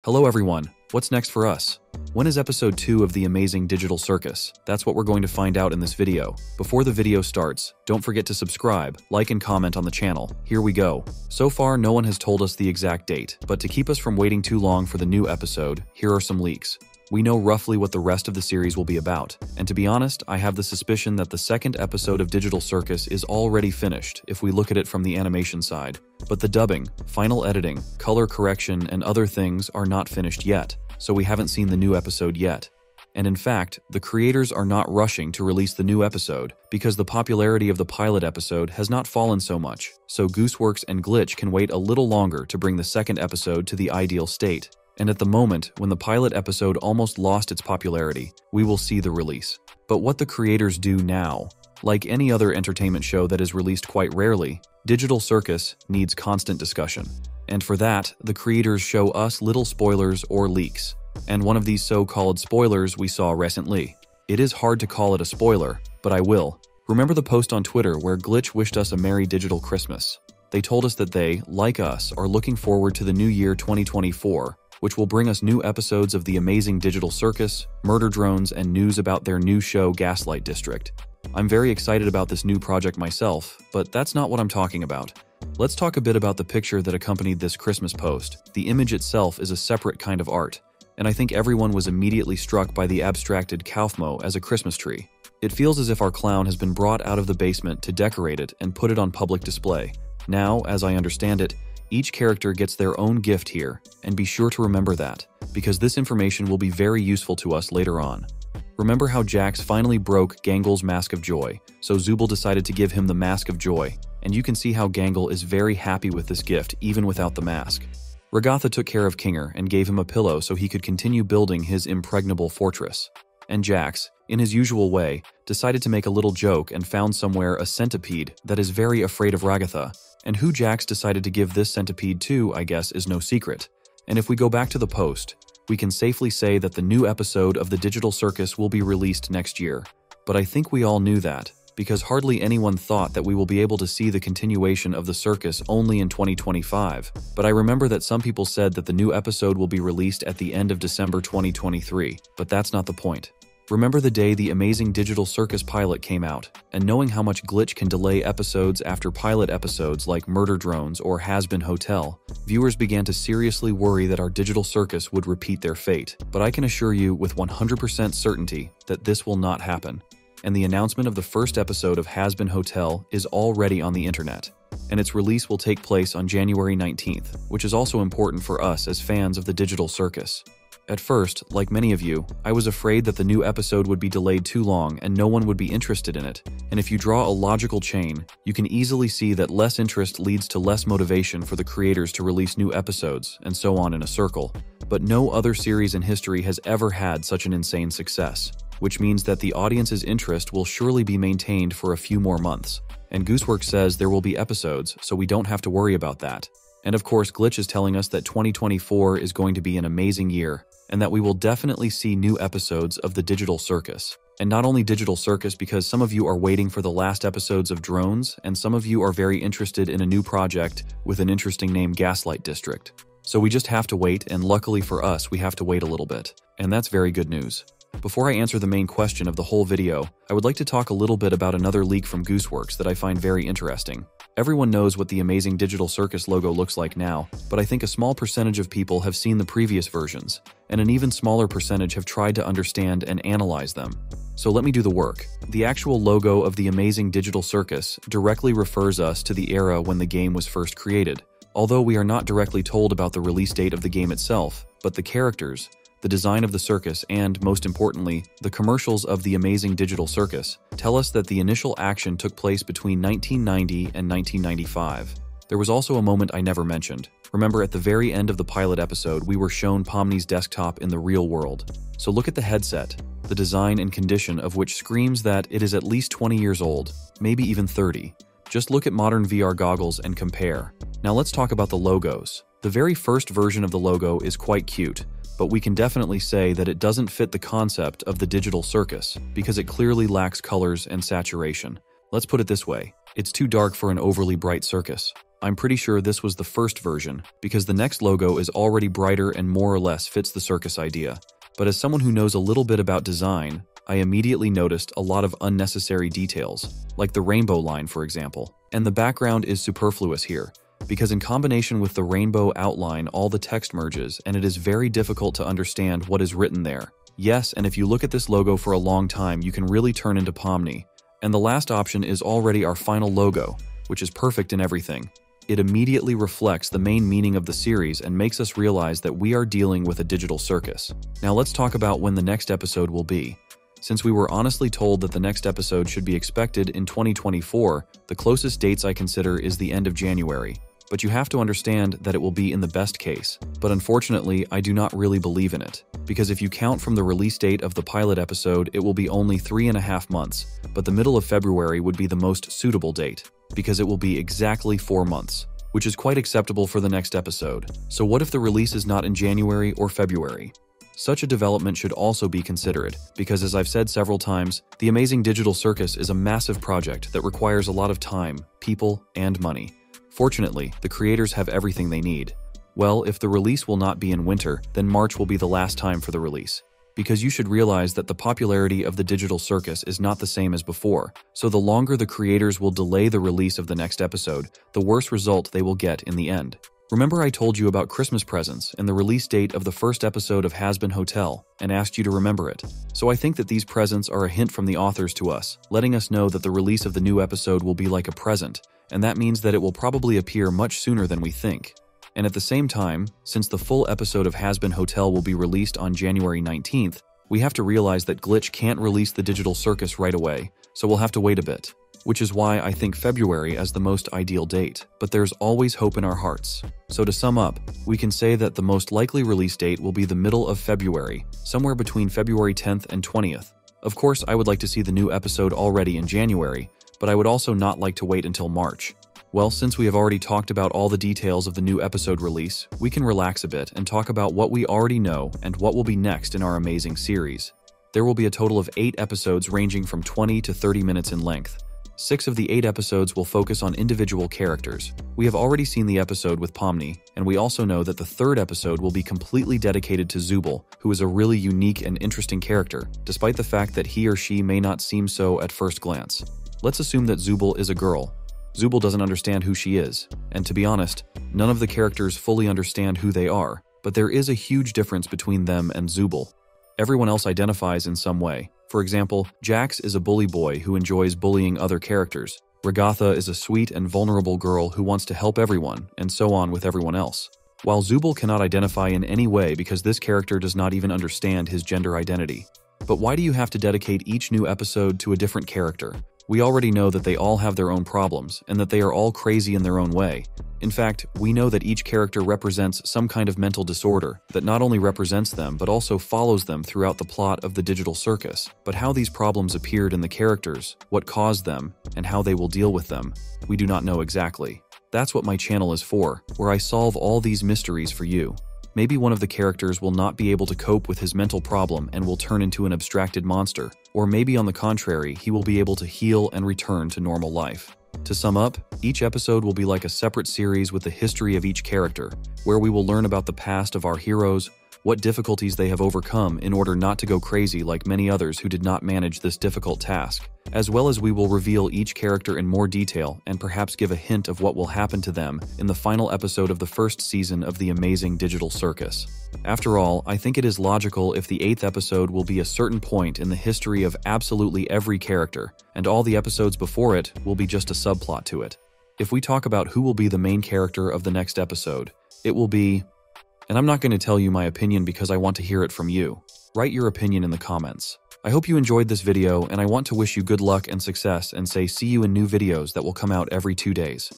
Hello everyone, what's next for us? When is episode 2 of the Amazing Digital Circus? That's what we're going to find out in this video. Before the video starts, don't forget to subscribe, like and comment on the channel. Here we go. So far, no one has told us the exact date, but to keep us from waiting too long for the new episode, here are some leaks. We know roughly what the rest of the series will be about, and to be honest, I have the suspicion that the second episode of Digital Circus is already finished if we look at it from the animation side. But the dubbing, final editing, color correction, and other things are not finished yet, so we haven't seen the new episode yet. And in fact, the creators are not rushing to release the new episode because the popularity of the pilot episode has not fallen so much, so Gooseworx and Glitch can wait a little longer to bring the second episode to the ideal state. And at the moment, when the pilot episode almost lost its popularity, we will see the release. But what the creators do now, like any other entertainment show that is released quite rarely, Digital Circus needs constant discussion. And for that, the creators show us little spoilers or leaks. And one of these so-called spoilers we saw recently. It is hard to call it a spoiler, but I will. Remember the post on Twitter where Glitch wished us a Merry Digital Christmas? They told us that they, like us, are looking forward to the new year 2024, which will bring us new episodes of the Amazing Digital Circus, murder drones, and news about their new show Gaslight District. I'm very excited about this new project myself, but that's not what I'm talking about. Let's talk a bit about the picture that accompanied this Christmas post. The image itself is a separate kind of art, and I think everyone was immediately struck by the abstracted Kaufmo as a Christmas tree. It feels as if our clown has been brought out of the basement to decorate it and put it on public display. Now, as I understand it, each character gets their own gift here, and be sure to remember that, because this information will be very useful to us later on. Remember how Jax finally broke Gangle's Mask of Joy, so Zooble decided to give him the Mask of Joy, and you can see how Gangle is very happy with this gift even without the mask. Ragatha took care of Kinger and gave him a pillow so he could continue building his impregnable fortress. And Jax, in his usual way, decided to make a little joke and found somewhere a centipede that is very afraid of Ragatha. And who Jax decided to give this centipede to, I guess, is no secret. And if we go back to the post, we can safely say that the new episode of the Digital Circus will be released next year. But I think we all knew that, because hardly anyone thought that we will be able to see the continuation of the circus only in 2025. But I remember that some people said that the new episode will be released at the end of December 2023, but that's not the point. Remember the day the Amazing Digital Circus pilot came out, and knowing how much Glitch can delay episodes after pilot episodes like Murder Drones or Hazbin Hotel, viewers began to seriously worry that our Digital Circus would repeat their fate. But I can assure you with 100% certainty that this will not happen. And the announcement of the first episode of Hazbin Hotel is already on the internet, and its release will take place on January 19th, which is also important for us as fans of the Digital Circus. At first, like many of you, I was afraid that the new episode would be delayed too long and no one would be interested in it. And if you draw a logical chain, you can easily see that less interest leads to less motivation for the creators to release new episodes, and so on in a circle. But no other series in history has ever had such an insane success, which means that the audience's interest will surely be maintained for a few more months. And Gooseworx says there will be episodes, so we don't have to worry about that. And of course, Glitch is telling us that 2024 is going to be an amazing year, and that we will definitely see new episodes of the Digital Circus. And not only Digital Circus, because some of you are waiting for the last episodes of Drones, and some of you are very interested in a new project with an interesting name, Gaslight District. So we just have to wait, and luckily for us, we have to wait a little bit. And that's very good news. Before I answer the main question of the whole video, I would like to talk a little bit about another leak from Gooseworx that I find very interesting. Everyone knows what the Amazing Digital Circus logo looks like now, but I think a small percentage of people have seen the previous versions, and an even smaller percentage have tried to understand and analyze them. So let me do the work. The actual logo of the Amazing Digital Circus directly refers us to the era when the game was first created, although we are not directly told about the release date of the game itself, but the characters, the design of the circus, and, most importantly, the commercials of the Amazing Digital Circus tell us that the initial action took place between 1990 and 1995. There was also a moment I never mentioned. Remember, at the very end of the pilot episode, we were shown Pomni's desktop in the real world. So look at the headset, the design and condition of which screams that it is at least 20 years old, maybe even 30. Just look at modern VR goggles and compare. Now let's talk about the logos. The very first version of the logo is quite cute, but we can definitely say that it doesn't fit the concept of the Digital Circus because it clearly lacks colors and saturation. Let's put it this way, it's too dark for an overly bright circus. I'm pretty sure this was the first version, because the next logo is already brighter and more or less fits the circus idea. But as someone who knows a little bit about design, I immediately noticed a lot of unnecessary details, like the rainbow line, for example. And the background is superfluous here, because in combination with the rainbow outline, all the text merges, and it is very difficult to understand what is written there. Yes, and if you look at this logo for a long time, you can really turn into Pomni. And the last option is already our final logo, which is perfect in everything. It immediately reflects the main meaning of the series and makes us realize that we are dealing with a digital circus. Now let's talk about when the next episode will be. Since we were honestly told that the next episode should be expected in 2024, the closest dates I consider is the end of January. But you have to understand that it will be in the best case. But unfortunately, I do not really believe in it. Because if you count from the release date of the pilot episode, it will be only 3.5 months, but the middle of February would be the most suitable date, because it will be exactly 4 months, which is quite acceptable for the next episode. So what if the release is not in January or February? Such a development should also be considered, because as I've said several times, the Amazing Digital Circus is a massive project that requires a lot of time, people, and money. Fortunately, the creators have everything they need. Well, if the release will not be in winter, then March will be the last time for the release. Because you should realize that the popularity of the digital circus is not the same as before, so the longer the creators will delay the release of the next episode, the worse result they will get in the end. Remember I told you about Christmas presents and the release date of the first episode of Hazbin Hotel and asked you to remember it. So I think that these presents are a hint from the authors to us, letting us know that the release of the new episode will be like a present, and that means that it will probably appear much sooner than we think. And at the same time, since the full episode of Hazbin Hotel will be released on January 19th, we have to realize that Glitch can't release the digital circus right away, so we'll have to wait a bit. Which is why I think February as the most ideal date, but there's always hope in our hearts. So to sum up, we can say that the most likely release date will be the middle of February, somewhere between February 10th and 20th. Of course, I would like to see the new episode already in January, but I would also not like to wait until March. Well, since we have already talked about all the details of the new episode release, we can relax a bit and talk about what we already know and what will be next in our amazing series. There will be a total of 8 episodes ranging from 20 to 30 minutes in length. 6 of the 8 episodes will focus on individual characters. We have already seen the episode with Pomni, and we also know that the 3rd episode will be completely dedicated to Zubul, who is a really unique and interesting character, despite the fact that he or she may not seem so at first glance. Let's assume that Zubul is a girl. Zubul doesn't understand who she is, and to be honest, none of the characters fully understand who they are, but there is a huge difference between them and Zubul. Everyone else identifies in some way. For example, Jax is a bully boy who enjoys bullying other characters. Ragatha is a sweet and vulnerable girl who wants to help everyone, and so on with everyone else. While Zubul cannot identify in any way because this character does not even understand his gender identity. But why do you have to dedicate each new episode to a different character? We already know that they all have their own problems, and that they are all crazy in their own way. In fact, we know that each character represents some kind of mental disorder that not only represents them but also follows them throughout the plot of the digital circus. But how these problems appeared in the characters, what caused them, and how they will deal with them, we do not know exactly. That's what my channel is for, where I solve all these mysteries for you. Maybe one of the characters will not be able to cope with his mental problem and will turn into an abstracted monster, or maybe on the contrary, he will be able to heal and return to normal life. To sum up, each episode will be like a separate series with the history of each character, where we will learn about the past of our heroes, what difficulties they have overcome in order not to go crazy like many others who did not manage this difficult task, as well as we will reveal each character in more detail and perhaps give a hint of what will happen to them in the final episode of the first season of the Amazing Digital Circus. After all, I think it is logical if the 8th episode will be a certain point in the history of absolutely every character, and all the episodes before it will be just a subplot to it. If we talk about who will be the main character of the next episode, it will be... And I'm not going to tell you my opinion because I want to hear it from you. Write your opinion in the comments. I hope you enjoyed this video, and I want to wish you good luck and success and say see you in new videos that will come out every 2 days.